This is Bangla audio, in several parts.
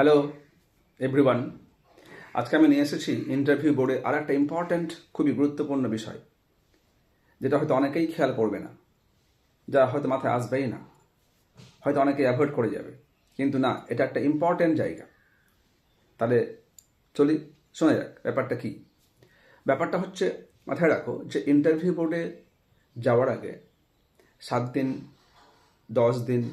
হ্যালো এভরিওয়ান, আজকে আমি নিয়ে এসেছি ইন্টারভিউ বোর্ডে আর একটা ইম্পর্ট্যান্ট খুবই গুরুত্বপূর্ণ বিষয়, যেটা হয়তো অনেকেই খেয়াল করবে না, যা হয়তো মাথায় আসবেই না, হয়তো অনেকে অ্যাভয়েড করে যাবে, কিন্তু না, এটা একটা ইম্পর্ট্যান্ট জায়গা। তাহলে চলি, শোনা যাক ব্যাপারটা কি। ব্যাপারটা হচ্ছে, মাথায় রাখো যে ইন্টারভিউ বোর্ডে যাওয়ার আগে 7 দিন, 10 দিন,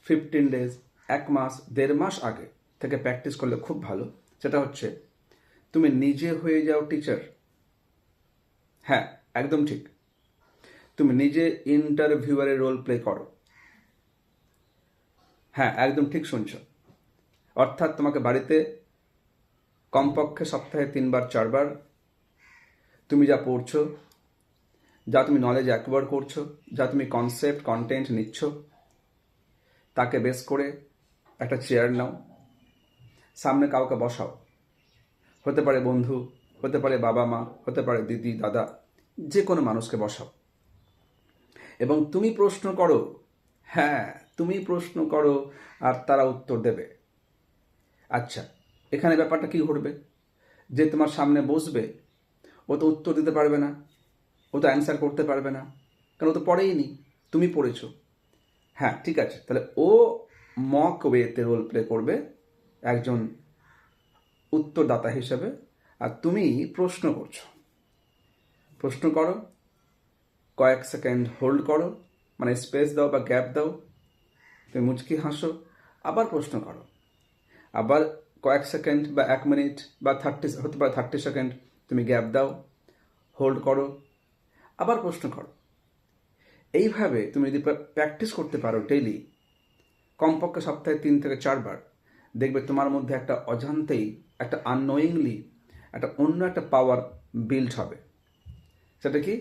15 ডেজ, 1 মাস, 1.5 মাস আগে থেকে প্র্যাকটিস করলে খুব ভালো। সেটা হচ্ছে তুমি নিজে হয়ে যাও টিচার। হ্যাঁ, একদম ঠিক, তুমি নিজে ইন্টারভিউয়ারের রোল প্লে করো। হ্যাঁ, একদম ঠিক শুনছো। অর্থাৎ তোমাকে বাড়িতে কমপক্ষে সপ্তাহে 3 বার 4 বার তুমি যা পড়ছো, যা তুমি নলেজ অ্যাকোয়ার করছো, যা তুমি কনসেপ্ট কন্টেন্ট নিচ্ছ, তাকে বেস করে একটা চেয়ার নাও, সামনে কাউকে বসাও। হতে পারে বন্ধু, হতে পারে বাবা মা, হতে পারে দিদি দাদা, যে কোনো মানুষকে বসাও এবং তুমি প্রশ্ন করো। হ্যাঁ, তুমি প্রশ্ন করো আর তারা উত্তর দেবে। আচ্ছা, এখানে ব্যাপারটা কি ঘটবে, যে তোমার সামনে বসবে ও তো উত্তর দিতে পারবে না, ও তো অ্যান্সার করতে পারবে না, কারণ ও তো পড়েই নি, তুমি পড়েছো। হ্যাঁ, ঠিক আছে, তাহলে ও মক ওয়েতে রোল প্লে করবে একজন উত্তরদাতা হিসেবে, আর তুমি প্রশ্ন করছো। প্রশ্ন করো, কয়েক সেকেন্ড হোল্ড করো, মানে স্পেস দাও বা গ্যাপ দাও, তুমি মুচকি হাসো, আবার প্রশ্ন করো, আবার কয়েক সেকেন্ড বা 1 মিনিট বা 30, হতে পারে 30 সেকেন্ড, তুমি গ্যাপ দাও, হোল্ড করো, আবার প্রশ্ন করো। এইভাবে তুমি যদি প্র্যাকটিস করতে পারো ডেইলি, কমপক্ষে সপ্তাহে 3 থেকে 4 বার, দেখবে তোমার মধ্যে একটা অজান্তেই, একটা আননোয়িংলি একটা অন্য একটা পাওয়ার বিল্ড হবে। সেটা কি?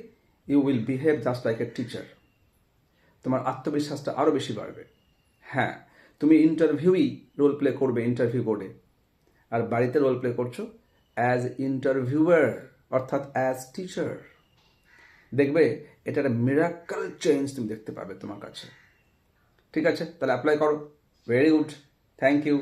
You will behave just like a teacher. তোমার আত্মবিশ্বাসটা আরও বেশি বাড়বে। হ্যাঁ, তুমি ইন্টারভিউই রোল প্লে করবে ইন্টারভিউ বোর্ডে, আর বাড়িতে রোল প্লে করছো অ্যাজ ইন্টারভিউয়ার, অর্থাৎ অ্যাজ টিচার। দেখবে এটা একটা মিরাক্কেল চেঞ্জ তুমি দেখতে পাবে তোমার কাছে। ঠিক আছে, তাহলে অ্যাপ্লাই করো। Very good, thank you.